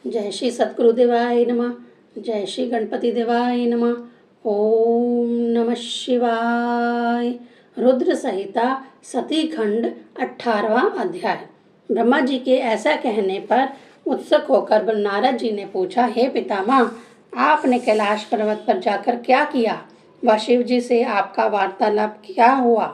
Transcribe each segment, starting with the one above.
जय श्री सद्गुरुदेवाय नमः। जय श्री गणपति देवाय नमः। ओम नमः शिवाय। रुद्र संहिता सती खंड 18वां अध्याय। ब्रह्मा जी के ऐसा कहने पर उत्सुक होकर नारद जी ने पूछा, हे पितामह, आपने कैलाश पर्वत पर जाकर क्या किया? व शिव जी से आपका वार्तालाप क्या हुआ?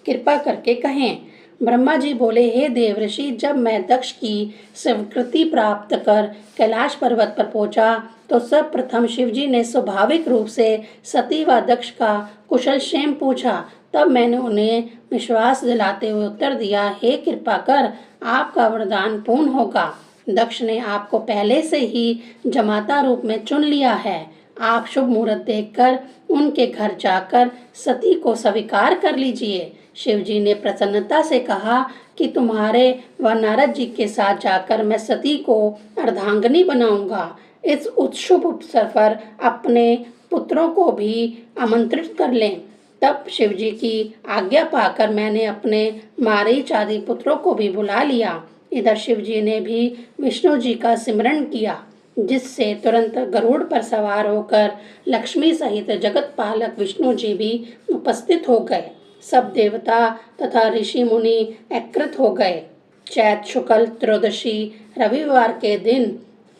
कृपा करके कहें। ब्रह्मा जी बोले, हे देवऋषि, जब मैं दक्ष की स्वीकृति प्राप्त कर कैलाश पर्वत पर पहुंचा तो सर्वप्रथम शिवजी ने स्वाभाविक रूप से सती व दक्ष का कुशल क्षेम पूछा। तब मैंने उन्हें विश्वास दिलाते हुए उत्तर दिया, हे कृपा कर आपका वरदान पूर्ण होगा। दक्ष ने आपको पहले से ही जमाता रूप में चुन लिया है। आप शुभ मुहूर्त देखकर उनके घर जाकर सती को स्वीकार कर लीजिए। शिवजी ने प्रसन्नता से कहा कि तुम्हारे व नारद जी के साथ जाकर मैं सती को अर्धांगिनी बनाऊंगा। इस उत्सुक अवसर पर अपने पुत्रों को भी आमंत्रित कर लें। तब शिवजी की आज्ञा पाकर मैंने अपने मारीच आदि पुत्रों को भी बुला लिया। इधर शिवजी ने भी विष्णु जी का सिमरन किया, जिससे तुरंत गरुड़ पर सवार होकर लक्ष्मी सहित जगत पालक विष्णु जी भी उपस्थित हो गए। सब देवता तथा ऋषि मुनि एकत्रित हो गए। चैत शुक्ल त्रयोदशी रविवार के दिन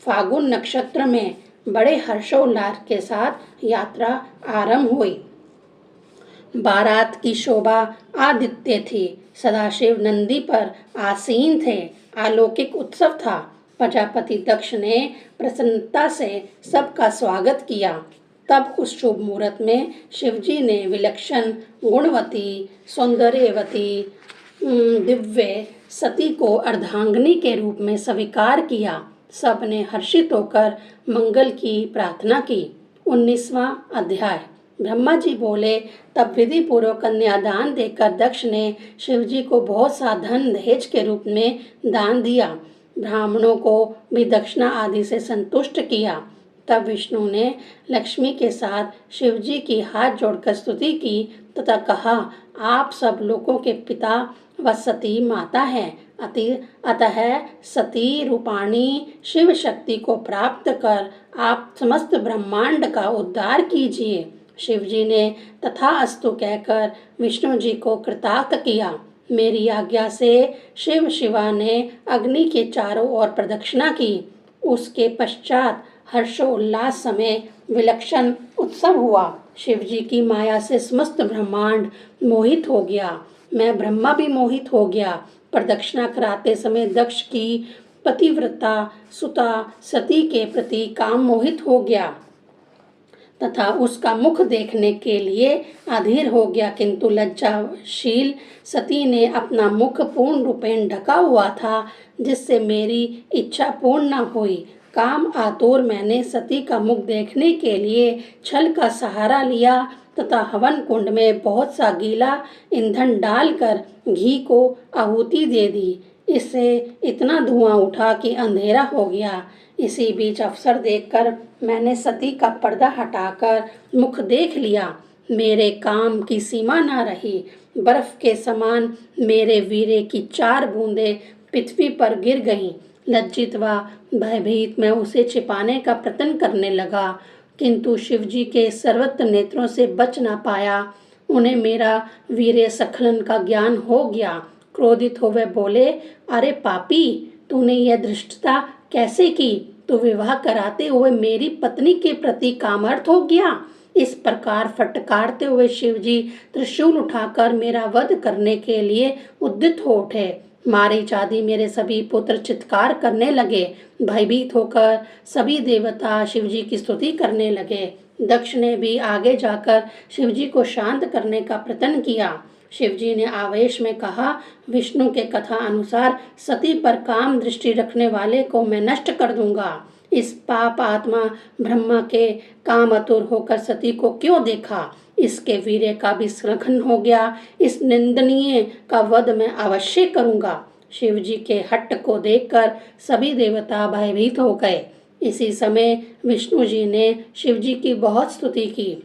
फागुन नक्षत्र में बड़े हर्षोल्लास के साथ यात्रा आरंभ हुई। बारात की शोभा आदित्य थी। सदाशिव नंदी पर आसीन थे। अलौकिक उत्सव था। प्रजापति दक्ष ने प्रसन्नता से सबका स्वागत किया। तब उस शुभ मुहूर्त में शिवजी ने विलक्षण गुणवती सौंदर्यवती दिव्य सती को अर्धांगिनी के रूप में स्वीकार किया। सबने हर्षित होकर मंगल की प्रार्थना की। 19वां अध्याय। ब्रह्मा जी बोले, तब विधि पूर्वक कन्यादान देकर दक्ष ने शिवजी को बहुत सा धन दहेज के रूप में दान दिया। ब्राह्मणों को भी दक्षिणा आदि से संतुष्ट किया। तब विष्णु ने लक्ष्मी के साथ शिवजी की हाथ जोड़कर स्तुति की तथा कहा, आप सब लोगों के पिता व सती माता है। अतः सती रूपाणी शिव शक्ति को प्राप्त कर आप समस्त ब्रह्मांड का उद्धार कीजिए। शिवजी ने तथास्तु कहकर विष्णु जी को कृतार्थ किया। मेरी आज्ञा से शिवा ने अग्नि के चारों ओर प्रदक्षिणा की। उसके पश्चात हर्षोल्लास समय विलक्षण उत्सव हुआ। शिवजी की माया से समस्त ब्रह्मांड मोहित हो गया। मैं ब्रह्मा भी मोहित हो गया। प्रदक्षिणा कराते समय दक्ष की पतिव्रता सुता सती के प्रति काम मोहित हो गया तथा उसका मुख देखने के लिए अधीर हो गया, किंतु लज्जाशील सती ने अपना मुख पूर्ण रूपेण ढका हुआ था, जिससे मेरी इच्छा पूर्ण न हुई। काम आतुर मैंने सती का मुख देखने के लिए छल का सहारा लिया तथा हवन कुंड में बहुत सा गीला ईंधन डालकर घी को आहुति दे दी। इससे इतना धुआं उठा कि अंधेरा हो गया। इसी बीच अवसर देखकर मैंने सती का पर्दा हटाकर मुख देख लिया। मेरे काम की सीमा न रही। बर्फ के समान मेरे वीरे की 4 बूंदें पृथ्वी पर गिर गईं। लज्जित व भयभीत मैं उसे छिपाने का प्रयत्न करने लगा, किंतु शिवजी के सर्वत्र नेत्रों से बच न पाया। उन्हें मेरा वीर्य स्खलन का ज्ञान हो गया। क्रोधित हो वे बोले, अरे पापी, तूने यह धृष्टता कैसे की? तो विवाह कराते हुए मेरी पत्नी के प्रति कामर्थ हो गया। इस प्रकार फटकारते हुए शिवजी त्रिशूल उठाकर मेरा वध करने के लिए उद्यत हो उठे। मारीच आदि मेरे सभी पुत्र चित्कार करने लगे। भयभीत होकर सभी देवता शिवजी की स्तुति करने लगे। दक्ष ने भी आगे जाकर शिवजी को शांत करने का प्रयत्न किया। शिवजी ने आवेश में कहा, विष्णु के कथा अनुसार सती पर काम दृष्टि रखने वाले को मैं नष्ट कर दूंगा। इस पाप आत्मा ब्रह्मा के काम आतुर होकर सती को क्यों देखा? इसके वीर्य का भी स्खलन हो गया। इस निंदनीय का वध मैं अवश्य करूंगा। शिवजी के हट्ट को देखकर सभी देवता भयभीत हो गए। इसी समय विष्णु जी ने शिवजी की बहुत स्तुति की।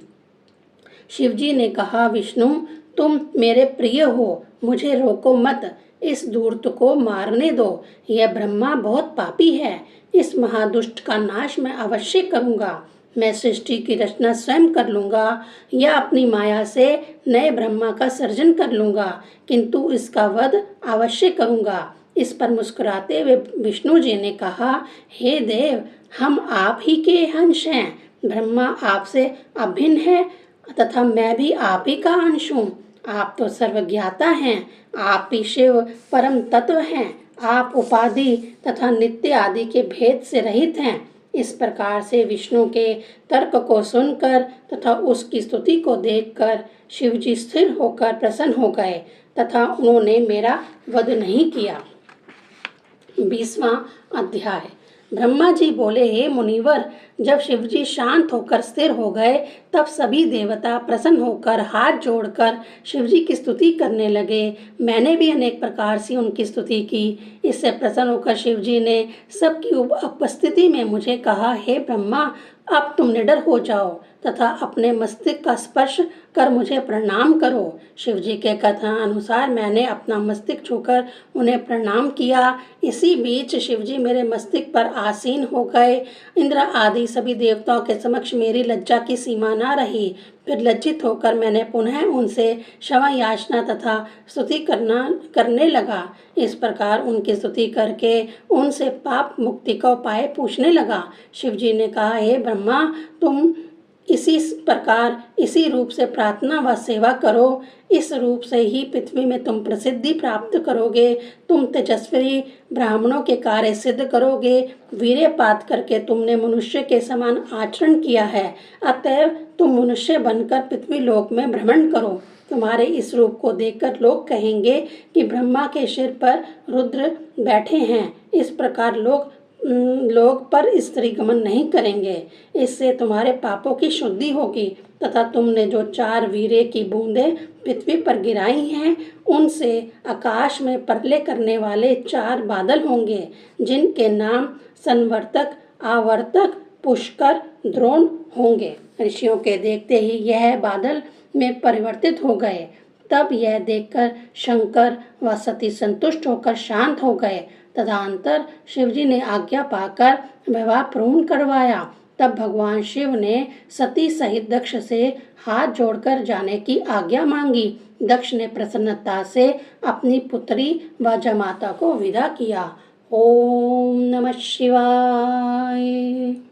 शिवजी ने कहा, विष्णु, तुम मेरे प्रिय हो, मुझे रोको मत। इस धूर्त को मारने दो। यह ब्रह्मा बहुत पापी है। इस महादुष्ट का नाश मैं अवश्य करूँगा। मैं सृष्टि की रचना स्वयं कर लूँगा या अपनी माया से नए ब्रह्मा का सर्जन कर लूँगा, किंतु इसका वध अवश्य करूँगा। इस पर मुस्कुराते हुए विष्णु जी ने कहा, हे देव, हम आप ही के अंश हैं। ब्रह्मा आपसे अभिन्न है तथा मैं भी आप ही का अंश हूँ। आप तो सर्वज्ञाता हैं, आप ही शिव परम तत्व हैं। आप उपाधि तथा नित्य आदि के भेद से रहित हैं। इस प्रकार से विष्णु के तर्क को सुनकर तथा उसकी स्तुति को देखकर शिवजी स्थिर होकर प्रसन्न हो गए तथा उन्होंने मेरा वध नहीं किया। 20वां अध्याय। ब्रह्मा जी बोले, हे मुनिवर, जब शिवजी शांत होकर स्थिर हो गए तब सभी देवता प्रसन्न होकर हाथ जोड़कर शिवजी की स्तुति करने लगे। मैंने भी अनेक प्रकार से उनकी स्तुति की। इससे प्रसन्न होकर शिवजी ने सबकी उपस्थिति में मुझे कहा, हे ब्रह्मा, अब तुम निडर हो जाओ तथा अपने मस्तिष्क का स्पर्श कर मुझे प्रणाम करो। शिवजी के कथन अनुसार मैंने अपना मस्तिष्क छूकर उन्हें प्रणाम किया। इसी बीच शिवजी मेरे मस्तिष्क पर आसीन हो गए। इंद्र आदि सभी देवताओं के समक्ष मेरी लज्जा की सीमा न रही। फिर लज्जित होकर मैंने पुनः उनसे क्षमा याचना तथा स्तुति करने लगा। इस प्रकार उनकी स्तुति करके उनसे पाप मुक्ति का उपाय पूछने लगा। शिवजी ने कहा, हे ब्रह्मा, तुम इसी प्रकार इसी रूप से प्रार्थना व सेवा करो। इस रूप से ही पृथ्वी में तुम प्रसिद्धि प्राप्त करोगे। तुम तेजस्वी ब्राह्मणों के कार्य सिद्ध करोगे। वीर्यपात करके तुमने मनुष्य के समान आचरण किया है, अतएव तुम मनुष्य बनकर पृथ्वी लोक में भ्रमण करो। तुम्हारे इस रूप को देखकर लोग कहेंगे कि ब्रह्मा के सिर पर रुद्र बैठे हैं। इस प्रकार लोग पर स्त्री गमन नहीं करेंगे। इससे तुम्हारे पापों की शुद्धि होगी तथा तुमने जो 4 वीर्य की बूंदें पृथ्वी पर गिराई हैं, उनसे आकाश में परले करने वाले 4 बादल होंगे, जिनके नाम संवर्तक, आवर्तक, पुष्कर, द्रोण होंगे। ऋषियों के देखते ही यह बादल में परिवर्तित हो गए। तब यह देखकर शंकर व सती संतुष्ट होकर शांत हो गए। तदनंतर शिवजी ने आज्ञा पाकर विवाह पूर्ण करवाया। तब भगवान शिव ने सती सहित दक्ष से हाथ जोड़कर जाने की आज्ञा मांगी। दक्ष ने प्रसन्नता से अपनी पुत्री व जमाता को विदा किया। ओम नमः शिवाय।